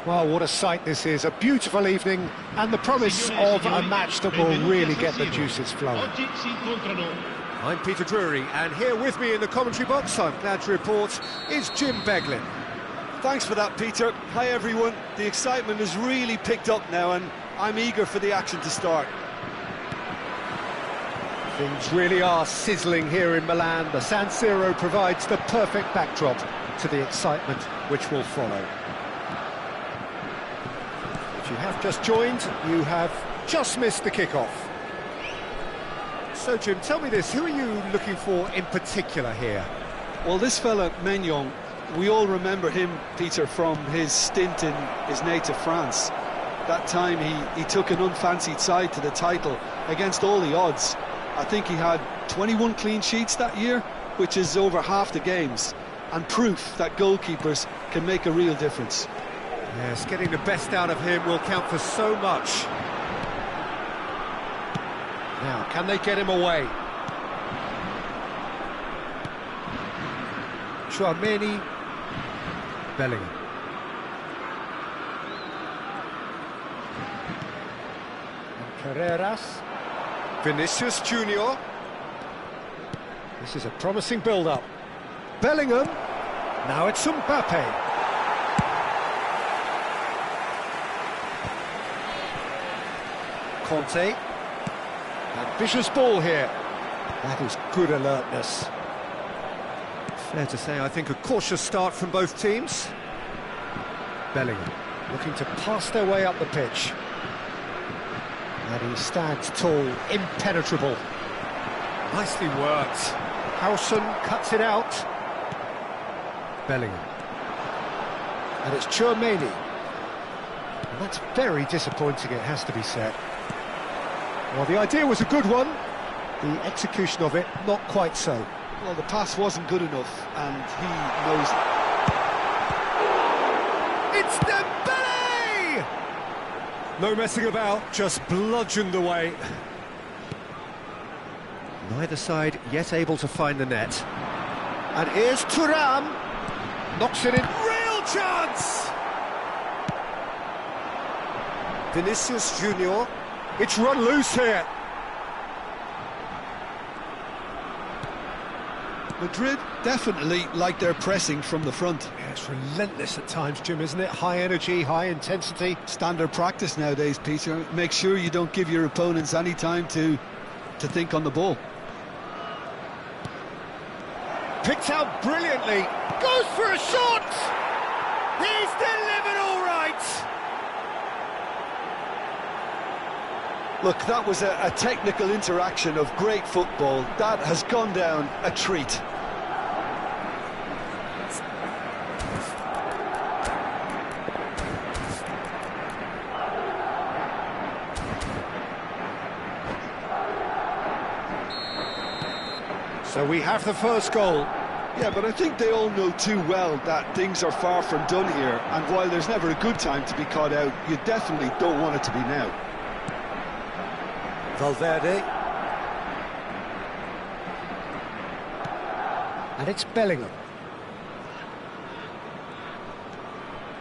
Well, what a sight this is, a beautiful evening and the promise of a match that will really get the juices flowing. I'm Peter Drury, and here with me in the commentary box, I'm glad to report, is Jim Beglin. Thanks for that, Peter. Hi everyone, the excitement has really picked up now and I'm eager for the action to start. Things really are sizzling here in Milan. The San Siro provides the perfect backdrop to the excitement which will follow. If you have just joined, you have just missed the kickoff. So, Jim, tell me this, who are you looking for in particular here? Well, this fella, Maignan, we all remember him, Peter, from his stint in his native France. That time he took an unfancied side to the title against all the odds. I think he had 21 clean sheets that year, which is over half the games, and proof that goalkeepers can make a real difference. Yes, getting the best out of him will count for so much. Now, can they get him away? Chouameni, Bellingham. And Carreras. Vinicius Junior. This is a promising build-up. Bellingham. Now it's Mbappe. Conte. Ambitious ball here. That is good alertness. Fair to say, I think a cautious start from both teams. Bellingham looking to pass their way up the pitch. And he stands tall, impenetrable. Nicely worked. Howson cuts it out. Bellingham. And it's Chouameni. And that's very disappointing, it has to be said. Well, the idea was a good one. The execution of it, not quite so. Well, the pass wasn't good enough, and he knows it. It's Dembele! No messing about, just bludgeoned away. Neither side yet able to find the net. And here's Thuram. Knocks it in. Real chance! Vinicius Junior. It's run loose here. Madrid definitely like their pressing from the front. Yeah, it's relentless at times, Jim, isn't it? High energy, high intensity. Standard practice nowadays, Peter. Make sure you don't give your opponents any time to think on the ball. Picked out brilliantly. Goes for a shot! He's delivered all right! Look, that was a technical interaction of great football. That has gone down a treat. So we have the first goal. Yeah, but I think they all know too well that things are far from done here, and while there's never a good time to be caught out, you definitely don't want it to be now. Valverde. And it's Bellingham.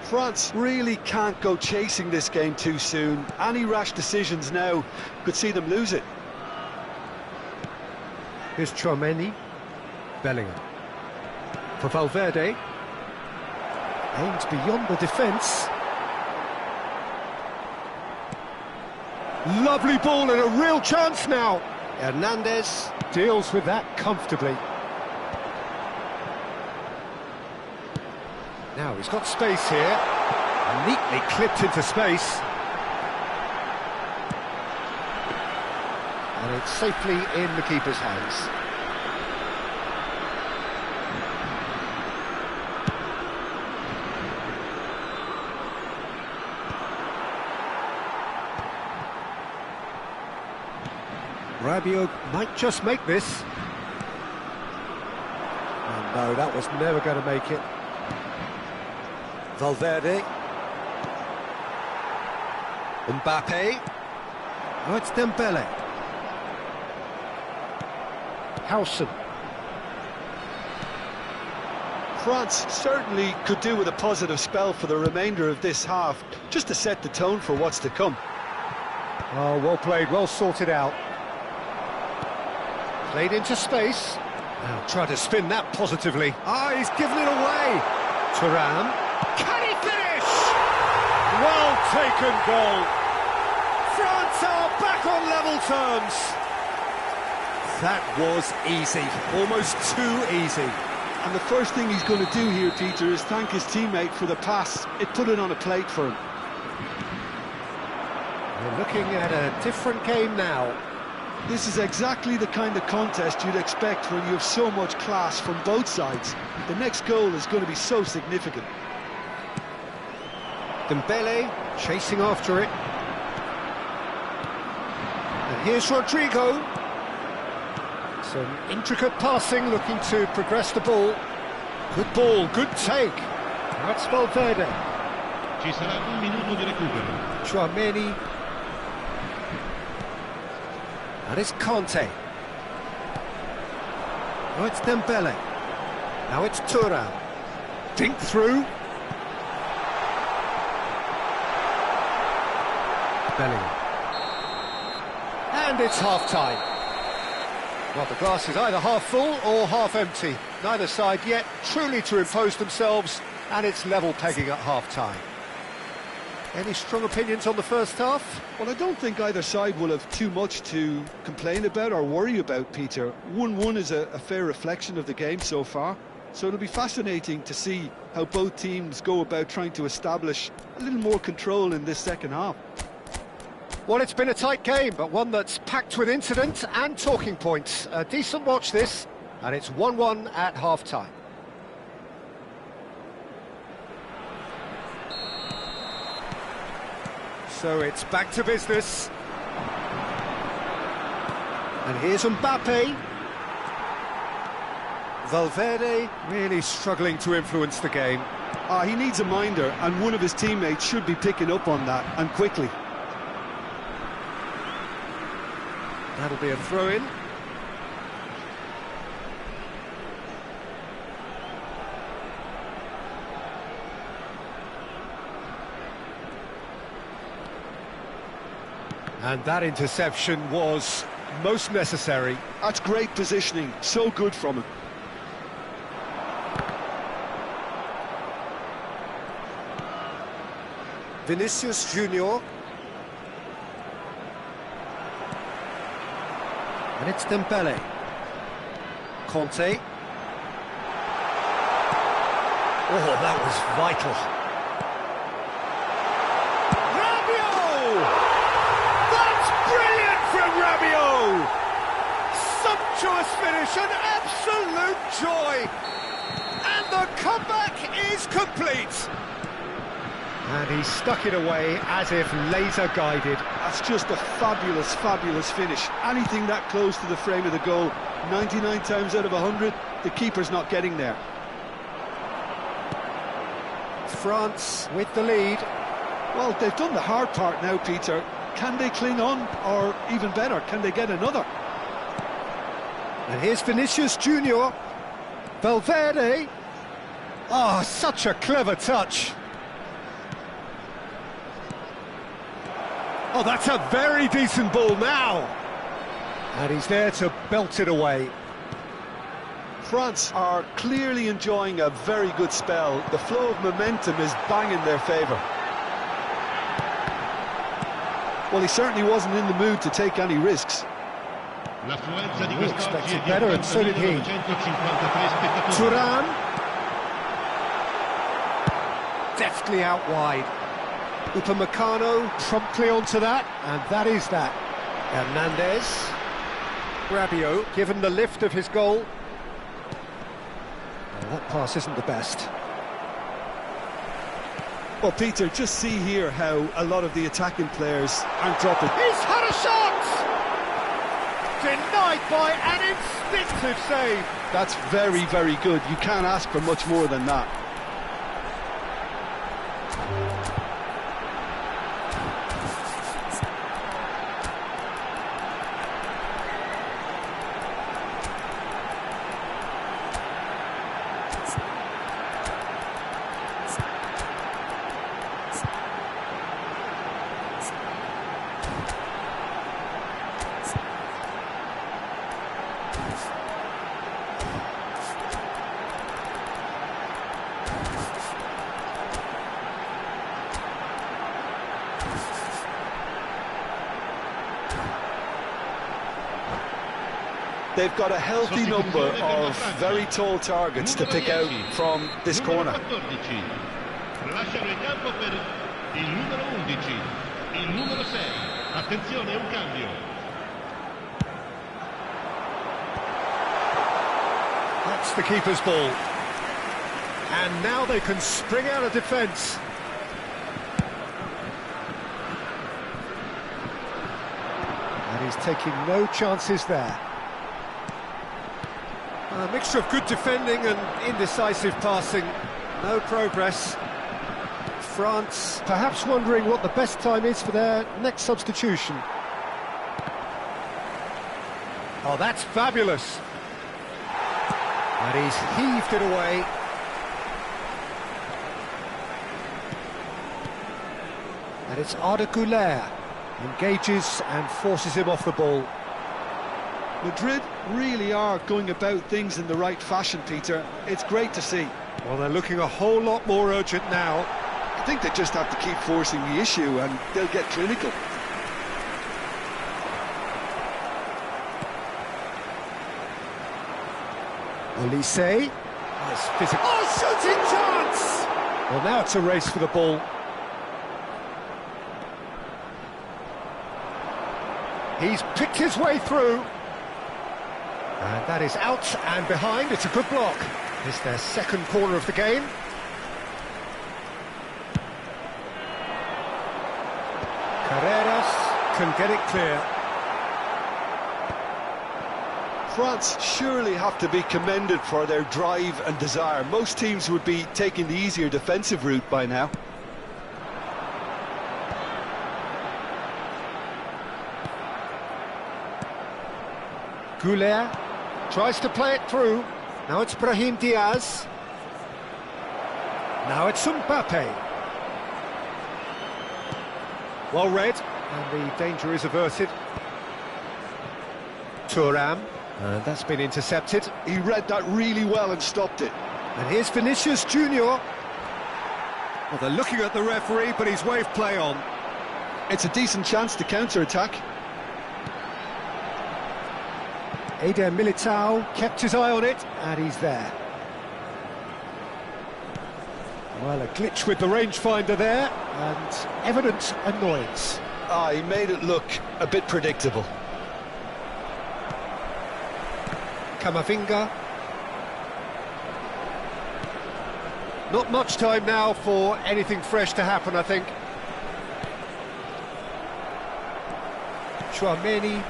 France really can't go chasing this game too soon. Any rash decisions now could see them lose it. Here's Chouameni. Bellingham. For Valverde. Aims beyond the defence. Lovely ball and a real chance now. Hernandez deals with that comfortably. Now he's got space here. Neatly clipped into space. And it's safely in the keeper's hands. Rabiot might just make this. And no, that was never going to make it. Valverde. Mbappe. Oh, it's Dembele. Howson. France certainly could do with a positive spell for the remainder of this half, just to set the tone for what's to come. Oh, well played, well sorted out. Played into space. Now try to spin that positively. Ah, he's given it away. Thuram. Can he finish? Well taken goal. France are back on level terms. That was easy, almost too easy. And the first thing he's going to do here, Peter, is thank his teammate for the pass. It put it on a plate for him. We're looking at a different game now. This is exactly the kind of contest you'd expect when you have so much class from both sides. The next goal is going to be so significant. Dembele chasing after it. And here's Rodrigo. Some intricate passing, looking to progress the ball. Good ball, good take. That's Valverde. Ci sarà un minuto di recupero. Chouameni. And it's Conte. Oh, it's Dembele. Now it's Thuram. Dink through. Bellingham. And it's half-time. Well, the glass is either half full or half empty. Neither side yet truly to impose themselves, and it's level pegging at half-time. Any strong opinions on the first half? Well, I don't think either side will have too much to complain about or worry about, Peter. 1-1 is a fair reflection of the game so far, so it'll be fascinating to see how both teams go about trying to establish a little more control in this second half. Well, it's been a tight game, but one that's packed with incident and talking points. A decent watch this, and it's 1-1 at half-time. So it's back to business. And here's Mbappe. Valverde really struggling to influence the game. He needs a minder, and one of his teammates should be picking up on that, and quickly. That'll be a throw-in. And that interception was most necessary. That's great positioning, so good from him. Vinicius Junior. And it's Dembele. Conte. Oh, that was vital. Rabiot! That's brilliant from Rabiot! Sumptuous finish, an absolute joy! And the comeback is complete! And he stuck it away as if laser-guided. That's just a fabulous, fabulous finish. Anything that close to the frame of the goal, 99 times out of 100, the keeper's not getting there. France with the lead. Well, they've done the hard part now, Peter. Can they cling on, or even better, can they get another? And here's Vinicius Junior. Valverde. Oh, such a clever touch. Oh, that's a very decent ball now. And he's there to belt it away. France are clearly enjoying a very good spell. The flow of momentum is bang in their favour. Well, he certainly wasn't in the mood to take any risks. He expected better, and so did he. Thuram. Deftly out wide. Upamecano promptly onto that, and that is that. Hernandez. Rabiot, given the lift of his goal. Well, that pass isn't the best. Well, Peter, just see here how a lot of the attacking players aren't dropping. He's had a shot! Denied by an instinctive save. That's very, very good. You can't ask for much more than that. They've got a healthy number of very tall targets to pick out from this corner. Lasciano il campo per il numero 11, il numero 6. Attenzione, un cambio. That's the keeper's ball. And now they can spring out of defence. And he's taking no chances there. A mixture of good defending and indecisive passing. No progress. France Perhaps wondering what the best time is for their next substitution. Oh, that's fabulous. And he's heaved it away. And it's Arda Güler. Engages and forces him off the ball. Madrid really are going about things in the right fashion, Peter. It's great to see. Well, they're looking a whole lot more urgent now. I think they just have to keep forcing the issue and they'll get clinical. Olise. Nice physical. Oh, shooting chance! Well, now it's a race for the ball. He's picked his way through. And that is out and behind. It's a good block. It's their second corner of the game. Carreras can get it clear. France surely have to be commended for their drive and desire. Most teams would be taking the easier defensive route by now. Güler tries to play it through. Now it's Brahim Diaz. Now it's Mbappe. Well read, and the danger is averted. Thuram, and that's been intercepted. He read that really well and stopped it. And here's Vinicius Junior. Well, they're looking at the referee, but he's waved play on. It's a decent chance to counter-attack. Eder Militao kept his eye on it, and he's there. Well, a glitch with the rangefinder there, And evident annoyance. He made it look a bit predictable. Camavinga. Not much time now for anything fresh to happen, I think. Chouameni.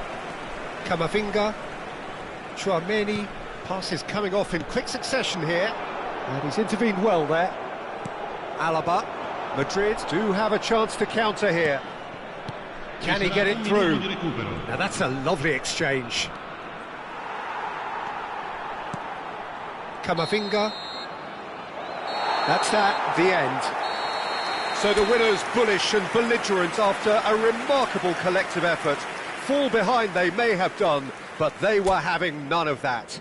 Camavinga. Chouameni. Passes coming off in quick succession here. And he's intervened well there. Alaba. Madrid do have a chance to counter here. Can he get it through? Now that's a lovely exchange. Camavinga. That's that, the end. So the winners bullish and belligerent after a remarkable collective effort. Fall behind they may have done, but they were having none of that.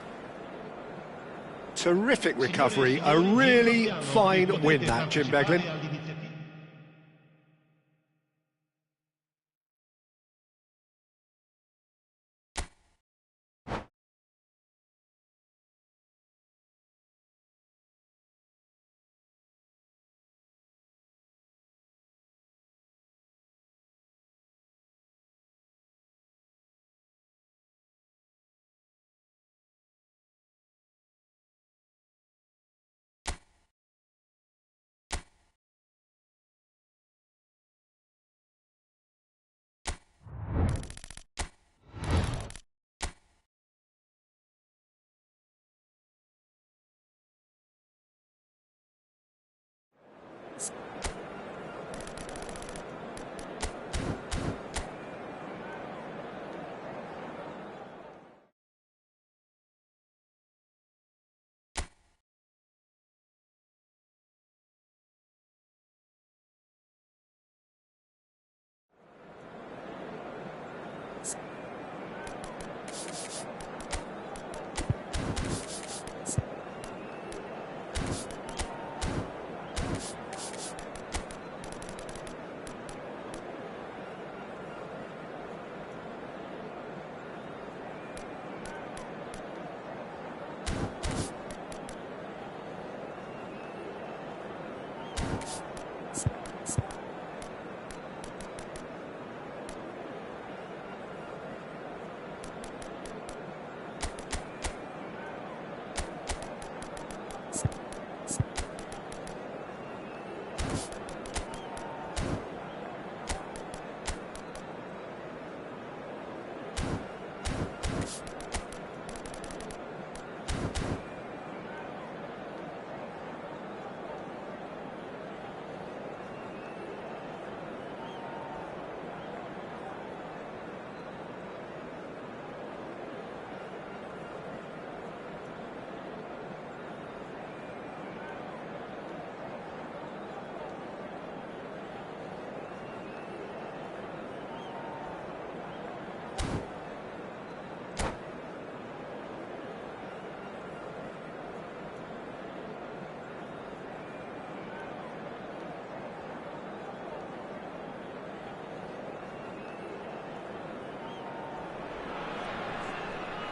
Terrific recovery, a really fine win that, Jim Beglin.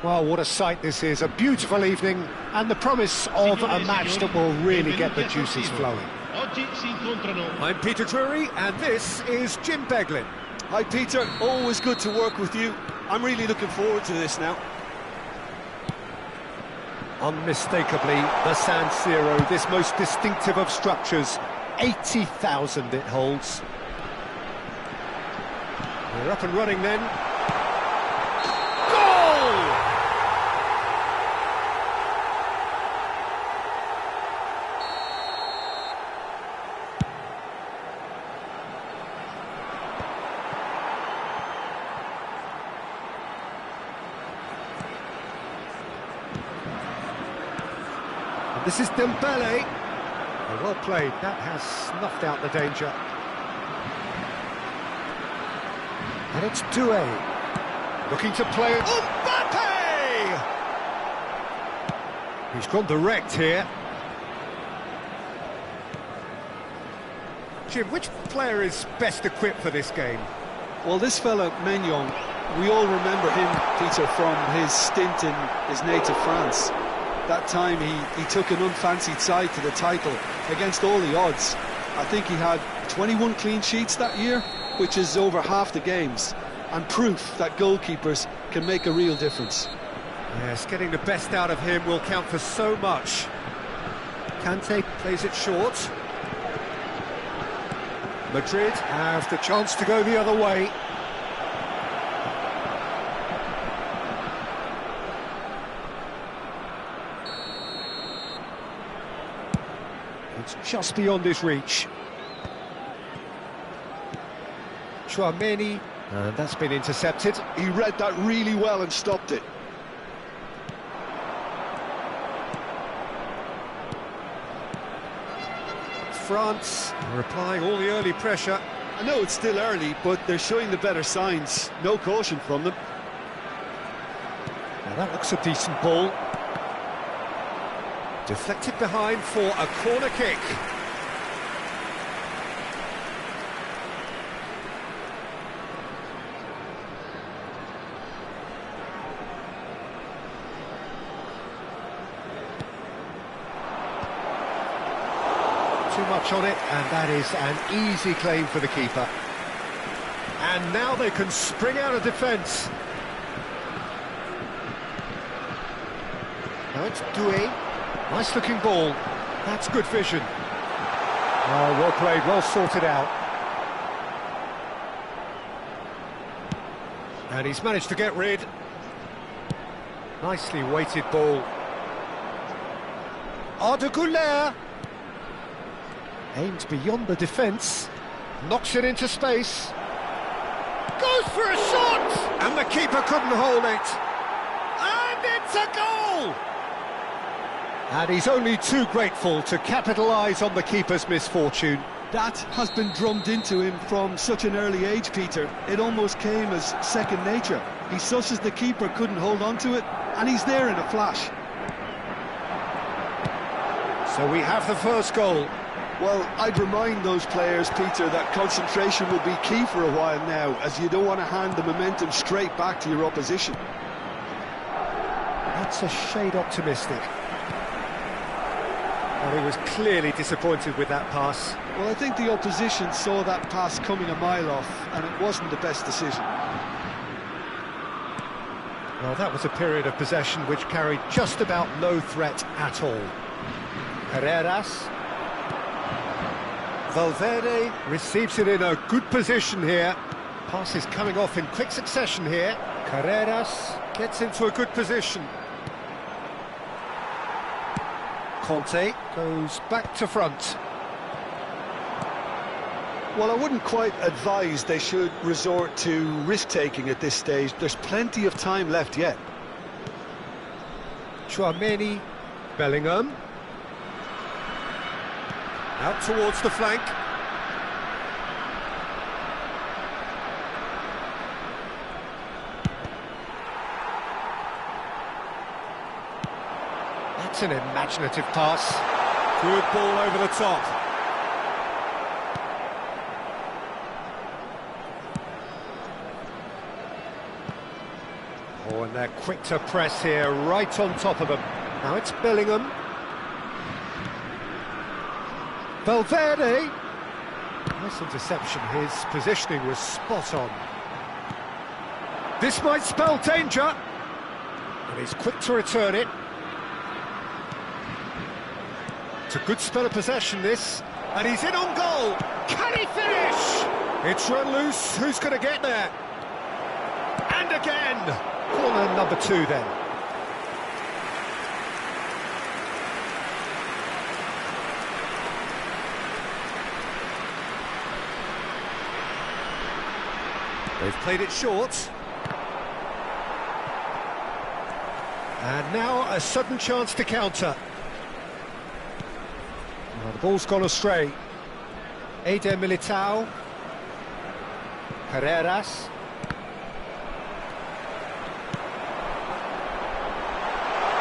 Well, what a sight this is, a beautiful evening, and the promise of a match that will really get the juices flowing. Oggi si incontrano. I'm Peter Drury, and this is Jim Beglin. Hi Peter, always good to work with you. I'm really looking forward to this now. Unmistakably, the San Siro, this most distinctive of structures. 80,000 it holds. We're up and running then. Goal! And this is Dembele. Well played, that has snuffed out the danger. And it's Doué, looking to play it. Mbappe! He's gone direct here. Jim, which player is best equipped for this game? Well, this fella, Maignan, we all remember him, Peter, from his stint in his native France. That time he took an unfancied side to the title against all the odds. I think he had 21 clean sheets that year, which is over half the games, and proof that goalkeepers can make a real difference. Yes, getting the best out of him will count for so much. Kante plays it short. Madrid have the chance to go the other way. It's just beyond his reach. Chouameni, and that's been intercepted. He read that really well and stopped it. France are applying all the early pressure. I know it's still early, but they're showing the better signs. No caution from them. Now that looks a decent ball. Deflected behind for a corner kick. Too much on it, and that is an easy claim for the keeper. And now they can spring out of defence. Now it's Doué. Nice looking ball. That's good vision. Oh, well played, well sorted out. And he's managed to get rid. Nicely weighted ball. Arda Güler Aimed beyond the defence. knocks it into space. Goes for a shot! And the keeper couldn't hold it. And it's a goal! And he's only too grateful to capitalise on the keeper's misfortune. That has been drummed into him from such an early age, Peter. It almost came as second nature. He susses the keeper couldn't hold on to it, and he's there in a flash. So we have the first goal. Well, I'd remind those players, Peter, that concentration will be key for a while now, as you don't want to hand the momentum straight back to your opposition. That's a shade optimistic. Well, he was clearly disappointed with that pass. Well, I think the opposition saw that pass coming a mile off, and it wasn't the best decision. Well, that was a period of possession which carried just about no threat at all. Carreras. Valverde receives it in a good position here. Passes coming off in quick succession here. Carreras gets into a good position. Conte goes back to front. Well, I wouldn't quite advise they should resort to risk-taking at this stage. There's plenty of time left yet. Chouameni. Bellingham. Out towards the flank. That's an imaginative pass. Good ball over the top. Oh, Oh, and they're quick to press here, right on top of them. Now it's Bellingham. Valverde. Nice interception, his positioning was spot on. This might spell danger. And he's quick to return it. It's a good spell of possession, this. And he's in on goal. Can he finish? It's run loose. Who's going to get there? And again. Corner number 2 then. They've played it short. And now a sudden chance to counter. Well, the ball's gone astray. Eder Militao. Carreras.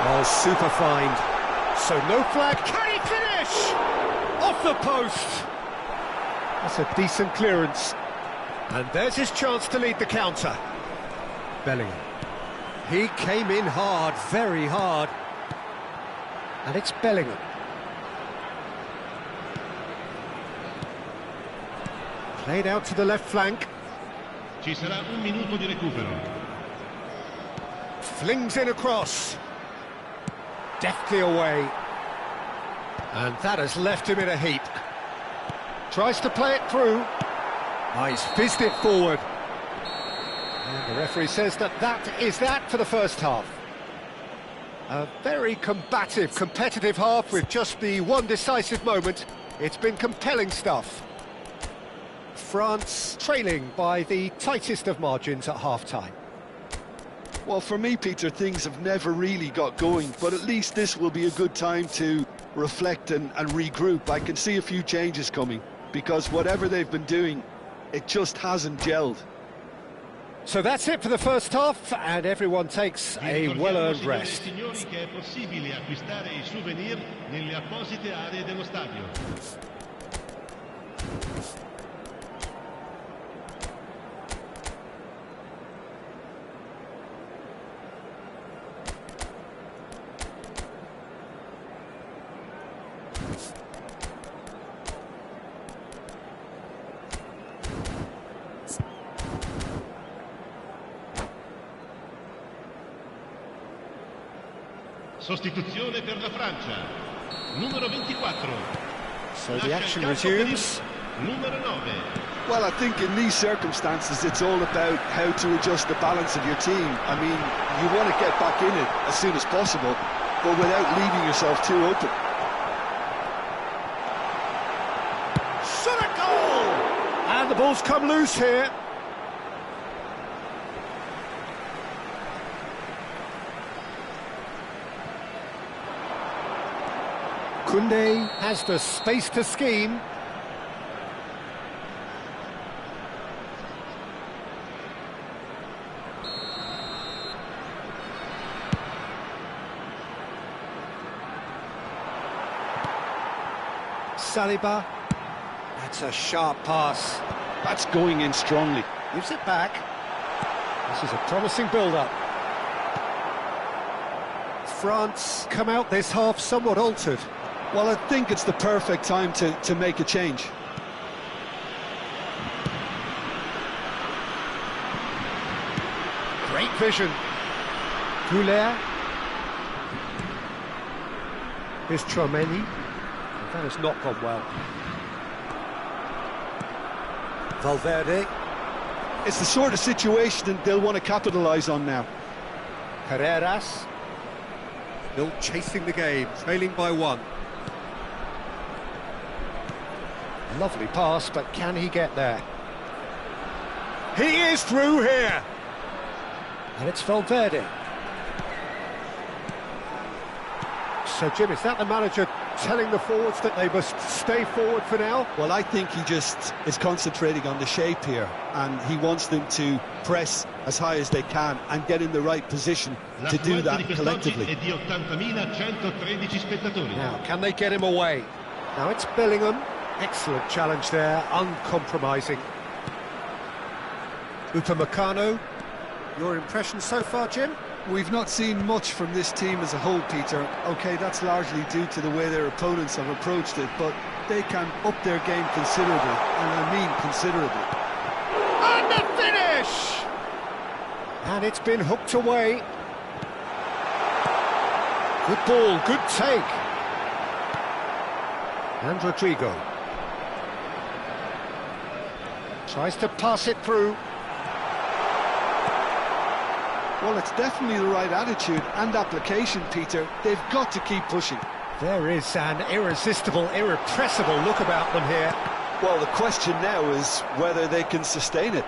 Oh, super find. So no flag. Can he finish? Off the post. That's a decent clearance. And there's his chance to lead the counter. Bellingham. He came in hard, very hard. And it's Bellingham. Played out to the left flank. Ci sarà un minuto di recupero. Flings in across. Deftly away. And that has left him in a heap. Tries to play it through. Oh, he's fizzed it forward. And the referee says that is that for the first half. A very combative, competitive half with just the one decisive moment. It's been compelling stuff. France trailing by the tightest of margins at half-time. Well, for me, Peter, things have never really got going, but at least this will be a good time to reflect and regroup. I can see a few changes coming, because whatever they've been doing, it just hasn't gelled. So that's it for the first half, and everyone takes a well-earned rest. Signori, che è possibile acquistare i souvenir nelle apposite aree dello stadio. Sostituzione per la Francia. Numero 24. So the action resumes. Numero 9. Well, I think in these circumstances, it's all about how to adjust the balance of your team. I mean, you want to get back in it as soon as possible, but without leaving yourself too open. Shot a goal! And the ball's come loose here. Koundé has the space to scheme. Saliba. That's a sharp pass. That's going in strongly. Gives it back. This is a promising build-up. France come out this half somewhat altered. Well, I think it's the perfect time to make a change. Great vision. Goulet. Here's Tchouaméni. That has not gone well. Valverde. It's the sort of situation that they'll want to capitalise on now. Carreras. Still chasing the game, trailing by 1. Lovely pass, but can he get there? He is through here! And it's Valverde. So, Jim, is that the manager telling the forwards that they must stay forward for now? Well, I think he just is concentrating on the shape here, and he wants them to press as high as they can and get in the right position to do that collectively. Now, can they get him away? Now it's Bellingham. Excellent challenge there, uncompromising. Upamecano, your impression so far, Jim? we've not seen much from this team as a whole, Peter. OK, that's largely due to the way their opponents have approached it, but they can up their game considerably, and I mean considerably. And the finish! And it's been hooked away. Good ball, good take. And Rodrigo tries to pass it through. Well, it's definitely the right attitude and application, Peter. They've got to keep pushing. There is an irresistible, irrepressible look about them here. Well, the question now is whether they can sustain it.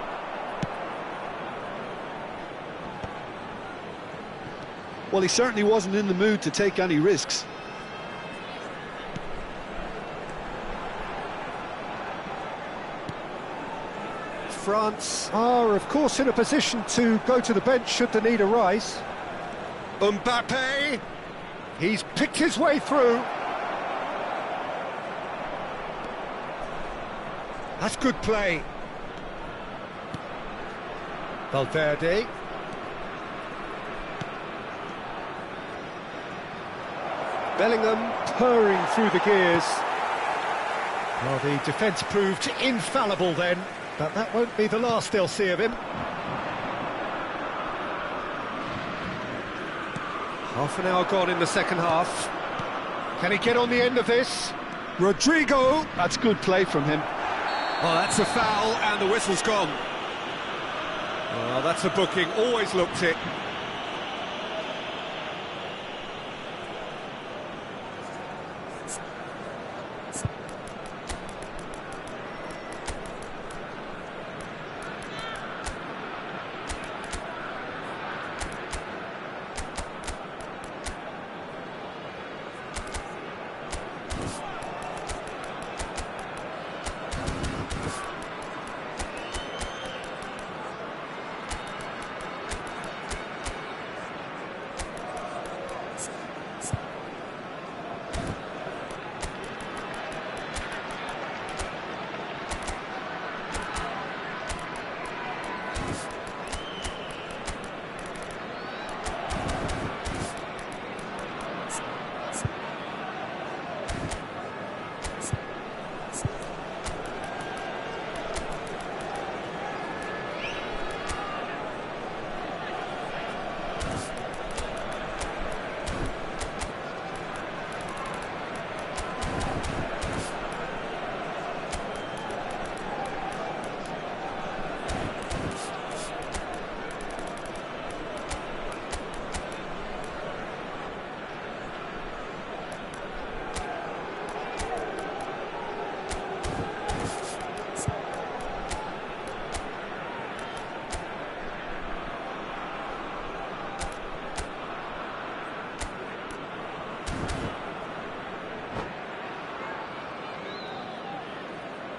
Well, he certainly wasn't in the mood to take any risks. France are, of course, in a position to go to the bench should the need arise. Mbappe! He's picked his way through. That's good play. Valverde. Bellingham purring through the gears. Well, the defence proved infallible then, but that won't be the last they'll see of him. Half an hour gone in the second half. Can he get on the end of this? Rodrigo! That's good play from him. Well, that's a foul, and the whistle's gone. Well, that's a booking, always looked it.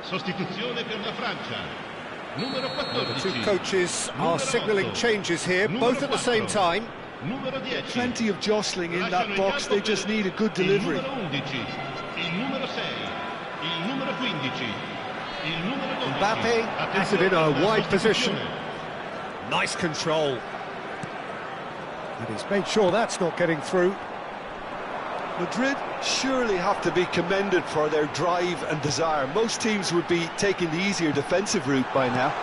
Sostituzione per la Francia. Numero 14. The two coaches are signalling changes here, both at the same time. Numero 10. Plenty of jostling in that box, they just need a good delivery. Il numero 11, il numero 6, il numero 15, il numero 12. Mbappe has it in a wide position. Nice control. And he's made sure that's not getting through. Madrid surely have to be commended for their drive and desire. Most teams would be taking the easier defensive route by now.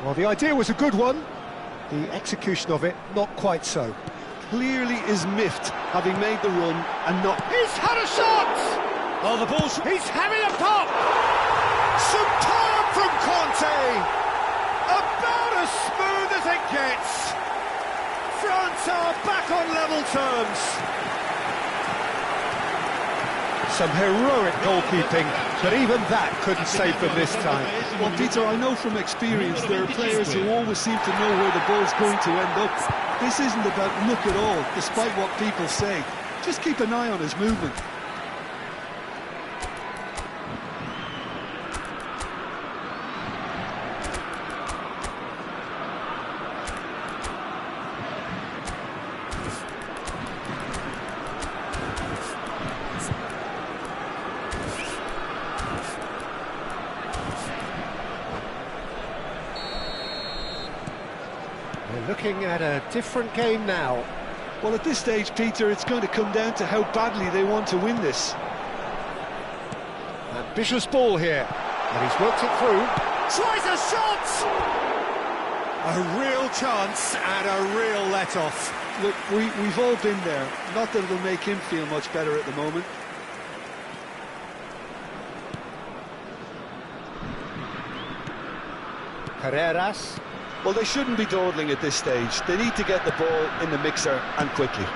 Well, the idea was a good one. The execution of it, not quite so. Clearly is miffed, having made the run and not... He's had a shot! Oh, the ball's... He's having a pop! Superb from Conte! About as smooth as it gets! France are back on level terms. Some heroic goalkeeping, but even that couldn't save them this time. Well, Peter, I know from experience there are players who always seem to know where the ball's going to end up. This isn't about luck at all, despite what people say. Just keep an eye on his movement. looking at a different game now. Well, at this stage, Peter, it's going to come down to how badly they want to win this. Ambitious ball here, and he's worked it through. Tries a shot! A real chance and a real let-off. Look, we've all been there. Not that it'll make him feel much better at the moment. Carreras. Well, they shouldn't be dawdling at this stage. They need to get the ball in the mixer and quickly.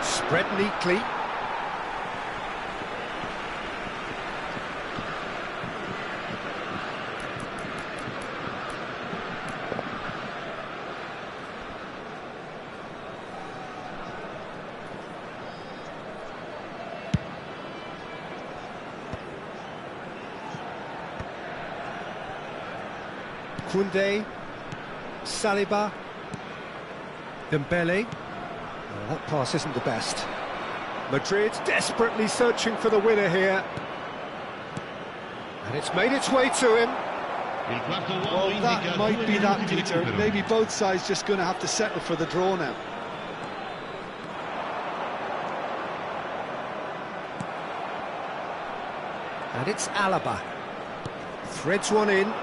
Spread neatly. Koundé, Saliba, Dembele. Well, that pass isn't the best. Madrid desperately searching for the winner here. And it's made its way to him. Well, that might be that, Peter. Maybe both sides just going to have to settle for the draw now. And it's Alaba. Threads one in.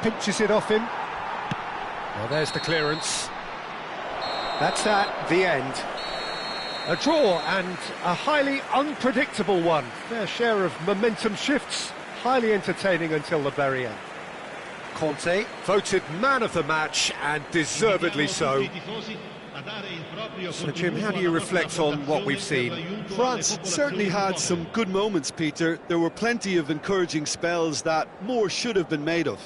Pinches it off him. Well, there's the clearance. That's that, the end. A draw, and a highly unpredictable one. Fair share of momentum shifts, highly entertaining until the very end. Conte, voted man of the match, and deservedly so. So, Jim, how do you reflect on what we've seen? France certainly had some good moments, Peter. There were plenty of encouraging spells that more should have been made of.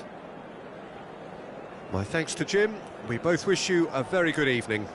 My thanks to Jim. We both wish you a very good evening.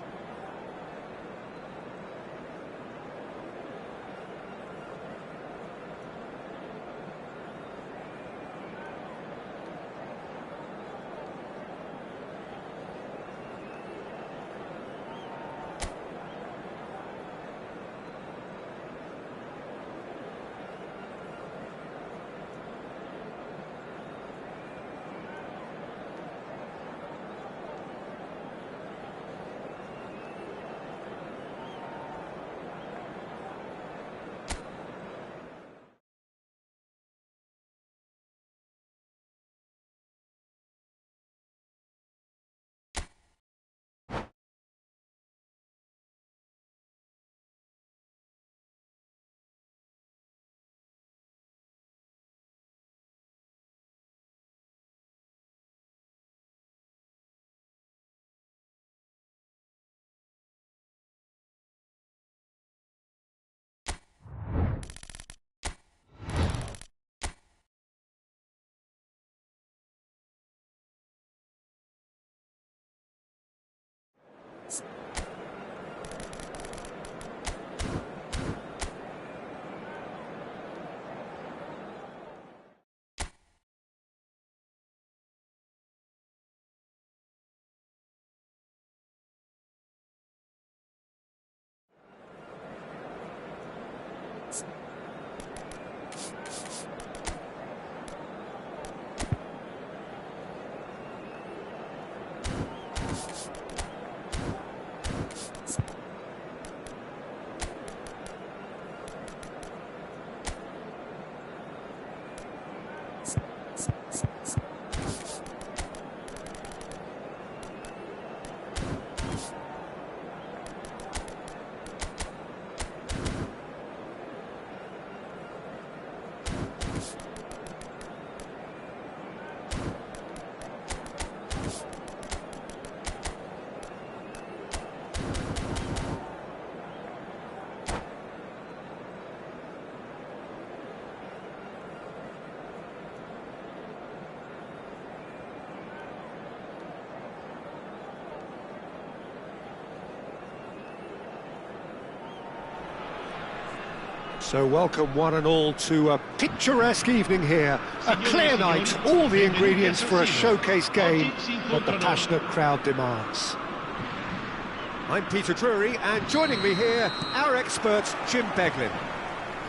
So welcome one and all to a picturesque evening here. A clear night, all the ingredients for a showcase game that the passionate crowd demands. I'm Peter Drury, and joining me here, our expert, Jim Beglin.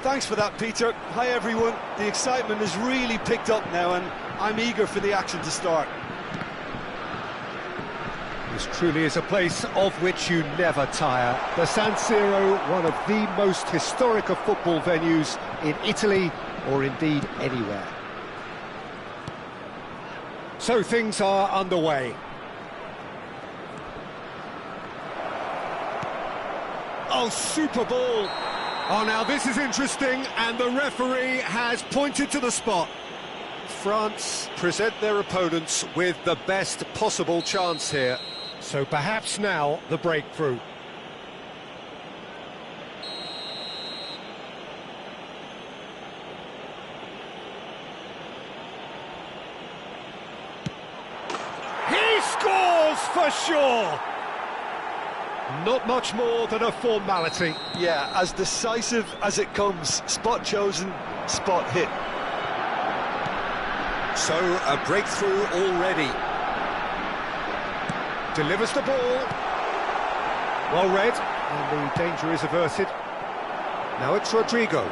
Thanks for that, Peter. Hi, everyone. The excitement has really picked up now, and I'm eager for the action to start. This truly is a place of which you never tire. The San Siro, one of the most historic of football venues in Italy, or indeed anywhere. So things are underway. Oh, super ball. Oh, now this is interesting, and the referee has pointed to the spot. France present their opponents with the best possible chance here. So perhaps now the breakthrough. He scores for sure! Not much more than a formality. Yeah, as decisive as it comes. Spot chosen, spot hit. So, a breakthrough already. Delivers the ball. Well read, and the danger is averted. Now it's Rodrigo.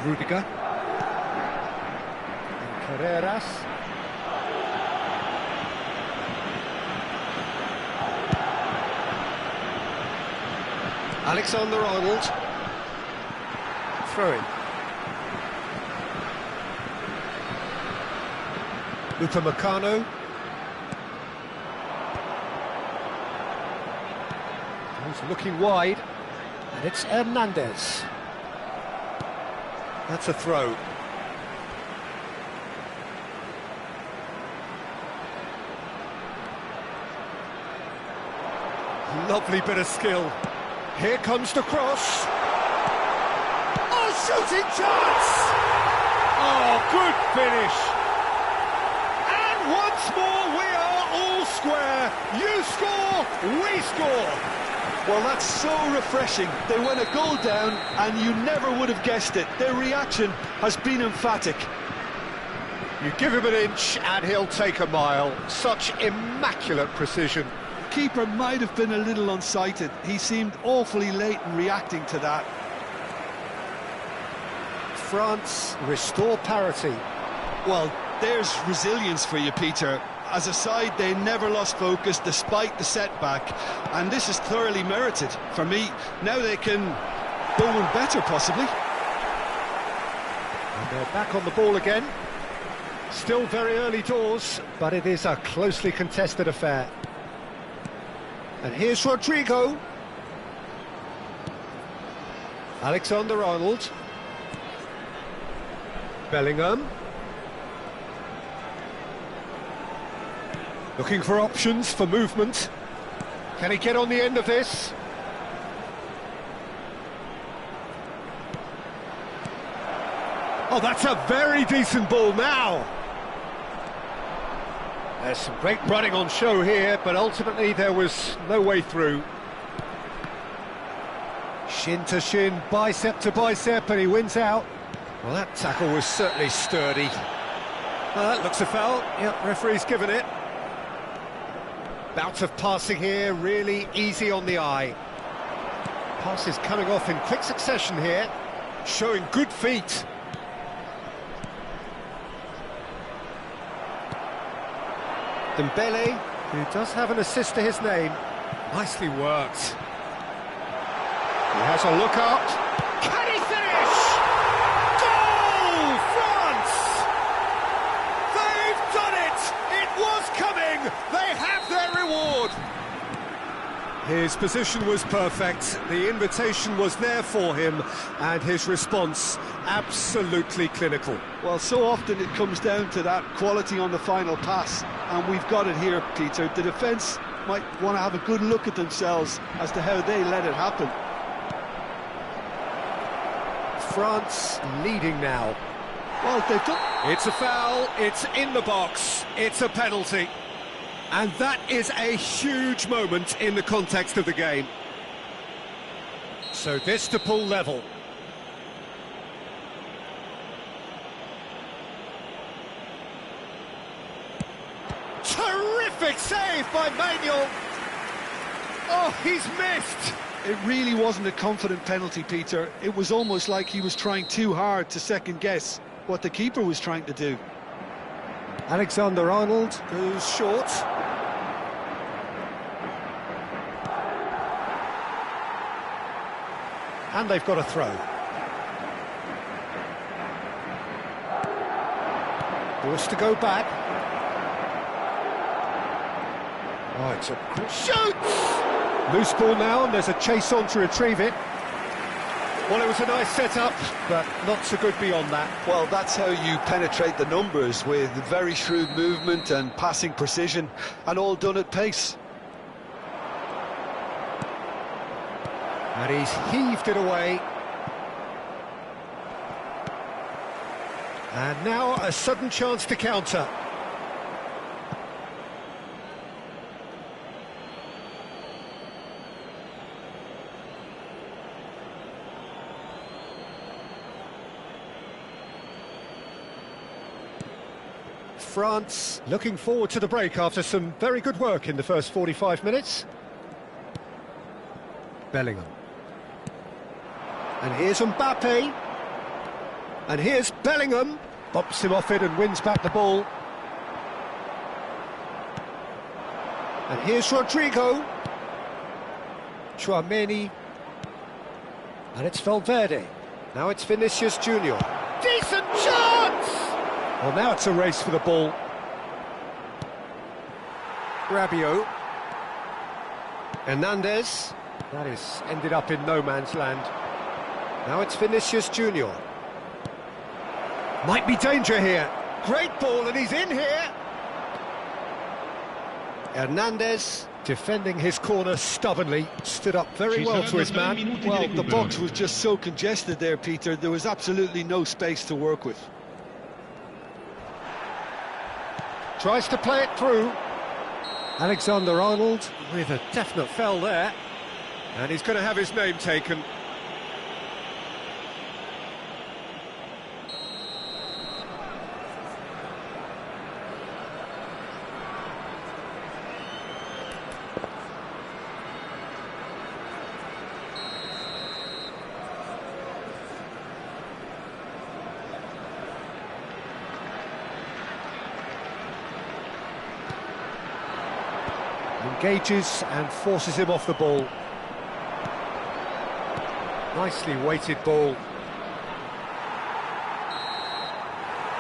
Rudiger. And Carreras. Alexander-Arnold. Throw in. Upamecano. He's looking wide, and it's Hernandez. That's a throw. Lovely bit of skill. Here comes the cross. Oh, shooting chance! Oh, good finish. And once more we are all square. You score, we score. Well, that's so refreshing. They went a goal down and you never would have guessed it. Their reaction has been emphatic. You give him an inch and he'll take a mile. Such immaculate precision. Keeper might have been a little unsighted. He seemed awfully late in reacting to that. France restore parity. Well, there's resilience for you, Peter. As a side, they never lost focus despite the setback, and this is thoroughly merited. For me, now they can go one better, possibly. And they're back on the ball again. Still very early doors, but it is a closely contested affair. And here's Rodrigo. Alexander-Arnold. Bellingham. Looking for options for movement. Can he get on the end of this? Oh, that's a very decent ball now. There's some great running on show here, but ultimately there was no way through. Shin to shin, bicep to bicep, and he wins out. Well, that tackle was certainly sturdy. Well, that looks a foul. Yep, referee's given it. Bout of passing here, really easy on the eye. Passes coming off in quick succession here, showing good feet. Dembele, who does have an assist to his name. Nicely worked. He has a look up. Can he finish? Goal, France! They've done it! It was coming! They have their reward! His position was perfect, the invitation was there for him, and his response absolutely clinical. Well, so often it comes down to that quality on the final pass, and we've got it here, Peter. The defence might want to have a good look at themselves as to how they let it happen. France leading now. Well, they've done... It's a foul, it's in the box, it's a penalty. And that is a huge moment in the context of the game. So this to pull level. Terrific save by Manuel. Oh, he's missed. It really wasn't a confident penalty, Peter. It was almost like he was trying too hard to second-guess what the keeper was trying to do. Alexander-Arnold goes short. And they've got a throw. Forced to go back. Oh, it's a shoots! Loose ball now, and there's a chase on to retrieve it. Well, it was a nice setup, but not so good beyond that. Well, that's how you penetrate the numbers, with very shrewd movement and passing precision, and all done at pace. And he's heaved it away. And now a sudden chance to counter. France looking forward to the break after some very good work in the first 45 minutes. Bellingham. And here's Mbappe. And here's Bellingham. Bops him off it and wins back the ball. And here's Rodrigo. Tchouameni. And it's Valverde. Now it's Vinicius Junior. Decent chance! Well, now it's a race for the ball. Rabiot. Hernandez. That is ended up in no man's land. Now it's Vinicius Junior. Might be danger here. Great ball, and he's in here. Hernandez, defending his corner stubbornly, stood up very well to his man. Well, the box was just so congested there, Peter. There was absolutely no space to work with. Tries to play it through. Alexander-Arnold with a definite foul there. And he's going to have his name taken. Engages and forces him off the ball. Nicely weighted ball.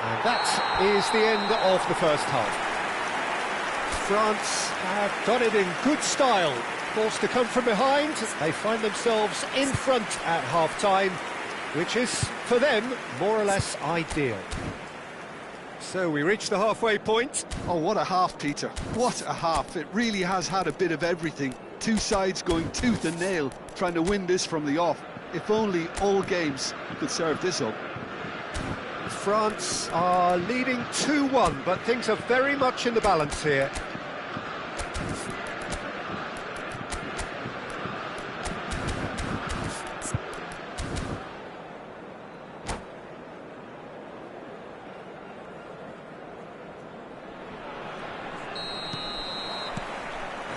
And that is the end of the first half. France have done it in good style. Forced to come from behind, they find themselves in front at half-time, which is, for them, more or less ideal. So we reach the halfway point. Oh, what a half, Peter. What a half. It really has had a bit of everything. Two sides going tooth and nail, trying to win this from the off. If only all games could serve this up. France are leading 2-1, but things are very much in the balance here.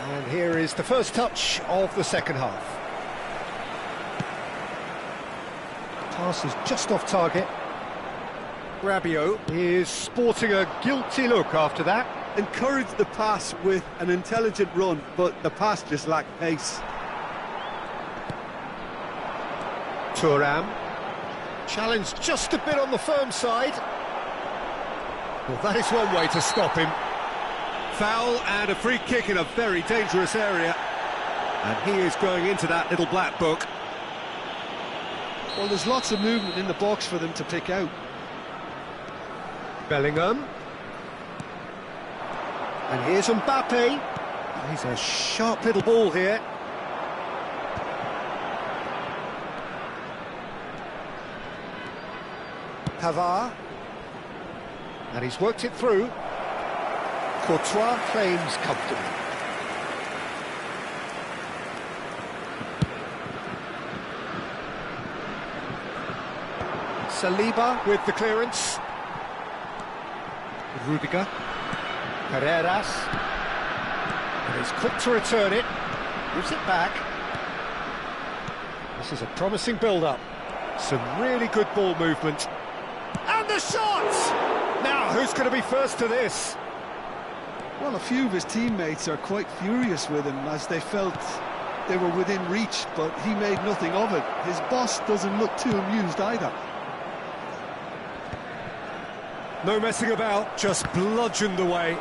And here is the first touch of the second half. Pass is just off target. Rabiot is sporting a guilty look after that. Encouraged the pass with an intelligent run, but the pass just lacked pace. Thuram. Challenged just a bit on the firm side. Well, that is one way to stop him. Foul and a free kick in a very dangerous area. And he is going into that little black book. Well, there's lots of movement in the box for them to pick out. Bellingham. And here's Mbappe. He's a sharp little ball here. Pavard. And he's worked it through. Courtois claims comfortably. Saliba with the clearance. Rudiger. Carreras. And he's quick to return it. Gives it back. This is a promising build-up. Some really good ball movement. And the shot! Now, who's going to be first to this? Well, a few of his teammates are quite furious with him as they felt they were within reach, but he made nothing of it. His boss doesn't look too amused either. No messing about, just bludgeoned away.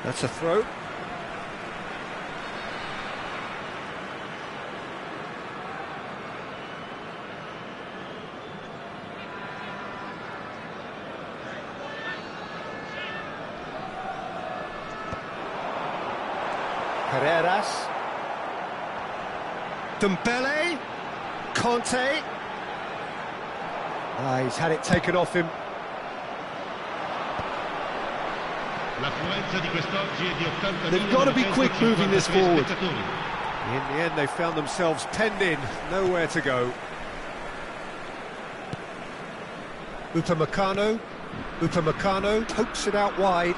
That's a throw. Carreras. Dembele. Conte. He's had it taken off him. L'affluenza di quest'oggi è di 80.000. They've got to be quick moving this forward. In the end, they found themselves penned in, nowhere to go. Upamecano pokes it out wide.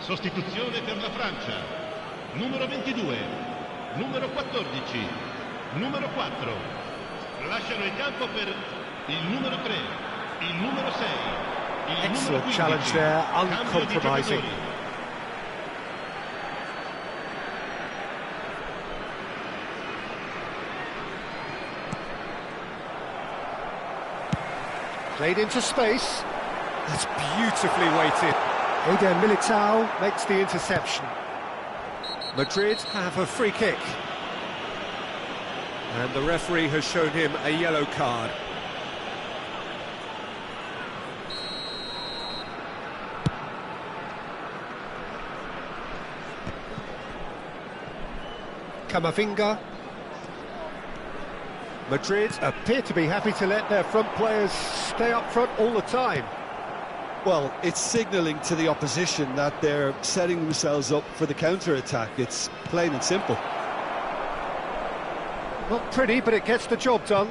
Sostituzione per la Francia. Numero 22, numero 14, numero 4. Lasciano il campo per il numero 3, il numero 6, il numero Excellent 15. challenge there, Cambio di uncompromising. giocatori. Played into space. That's beautifully weighted. Eder Militao makes the interception. Madrid have a free kick. And the referee has shown him a yellow card. Camavinga. Madrid appear to be happy to let their front players stay up front all the time. Well, it's signalling to the opposition that they're setting themselves up for the counter-attack. It's plain and simple. Not pretty, but it gets the job done.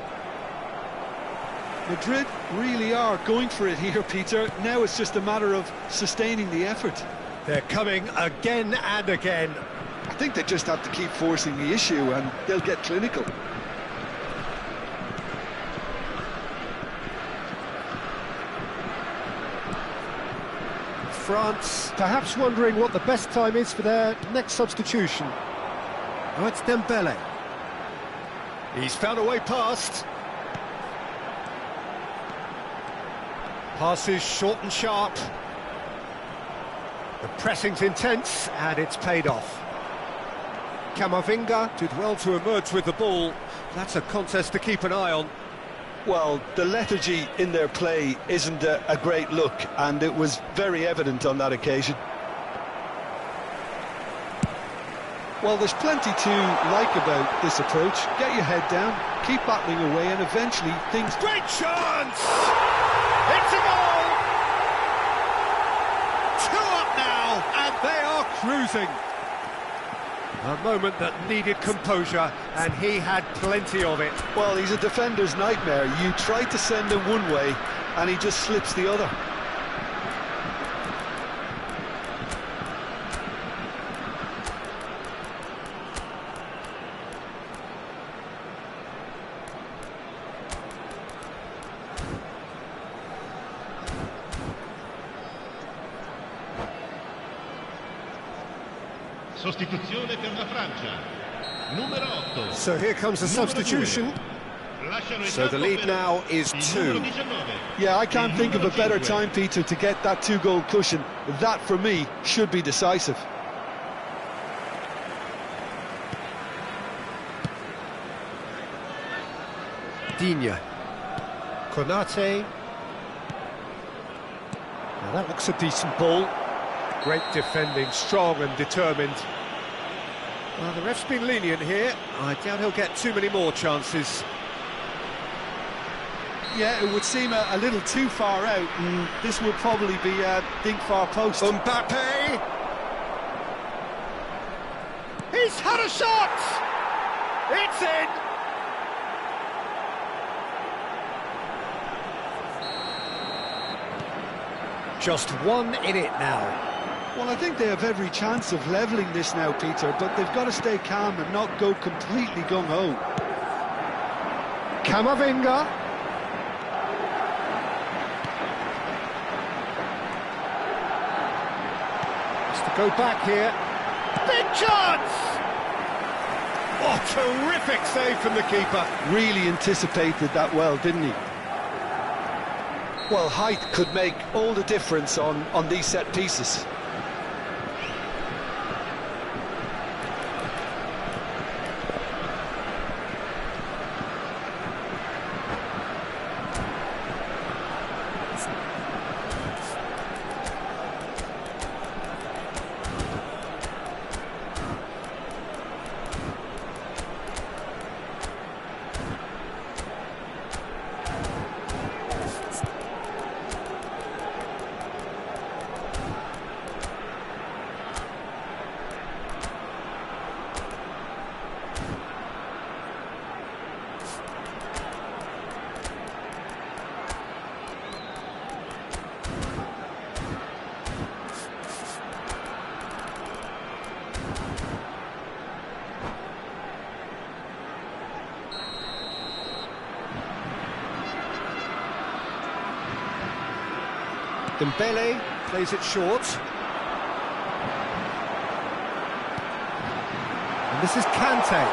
Madrid really are going for it here, Peter. Now it's just a matter of sustaining the effort. They're coming again and again. I think they just have to keep forcing the issue and they'll get clinical. France perhaps wondering what the best time is for their next substitution. Oh, it's Dembele. He's found a way past. Passes short and sharp. The pressing's intense, and it's paid off. Camavinga did well to emerge with the ball. That's a contest to keep an eye on. Well, the lethargy in their play isn't a great look, and it was very evident on that occasion. Well, there's plenty to like about this approach. Get your head down, keep battling away, and eventually things... Great chance! It's a goal! 2 up now, and they are cruising. A moment that needed composure, and he had plenty of it. Well, he's a defender's nightmare. You try to send him one way, and he just slips the other. Sostituzione per la Francia. Numero 8. So here comes the substitution. So the lead now is 2. Yeah, I can't think of a better time, Peter, to get that 2-goal cushion. That, for me, should be decisive. Digne. Konate. Now that looks a decent ball. Great defending, strong and determined. Well, the ref's been lenient here. I doubt he'll get too many more chances. Yeah, it would seem a little too far out, and this would probably be a think far post. Mbappe! He's had a shot! It's in! Just one in it now. Well, I think they have every chance of levelling this now, Peter, but they've got to stay calm and not go completely gung-ho. Camavinga. Has to go back here. Big chance! Oh, terrific save from the keeper. Really anticipated that well, didn't he? Well, height could make all the difference on these set pieces. Dembele plays it short. And this is Kante.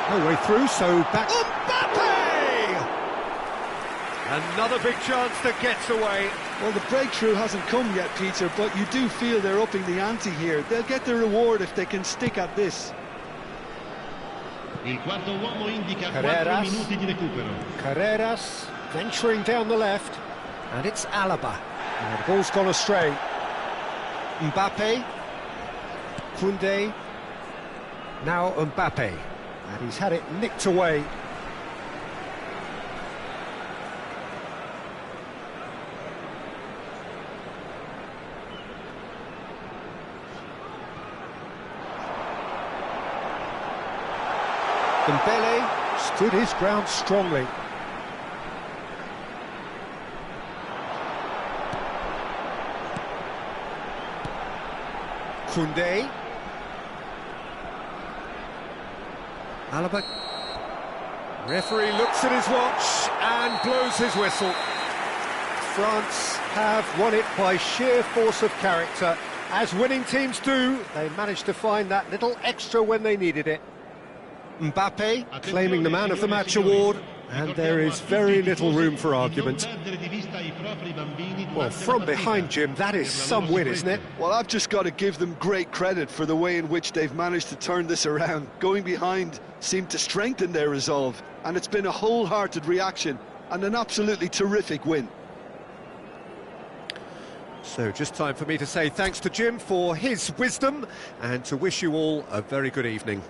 No way through, so back... Mbappe! Another big chance that gets away. Well, the breakthrough hasn't come yet, Peter, but you do feel they're upping the ante here. They'll get the reward if they can stick at this. Il quarto uomo indica 4 Carreras. minuti di recupero. Carreras venturing down the left. And it's Alaba. And the ball's gone astray. Mbappe. Koundé. Now Mbappe. And he's had it nicked away. Dembele stood his ground strongly. Koundé. Alaba. Referee looks at his watch and blows his whistle. France have won it by sheer force of character. As winning teams do, they managed to find that little extra when they needed it. Mbappe claiming the Man of the Match award, and there is very little room for argument. Well, from behind, Jim, that is some win, isn't it? Well, I've just got to give them great credit for the way in which they've managed to turn this around. Going behind seemed to strengthen their resolve, and it's been a wholehearted reaction and an absolutely terrific win. So just time for me to say thanks to Jim for his wisdom and to wish you all a very good evening.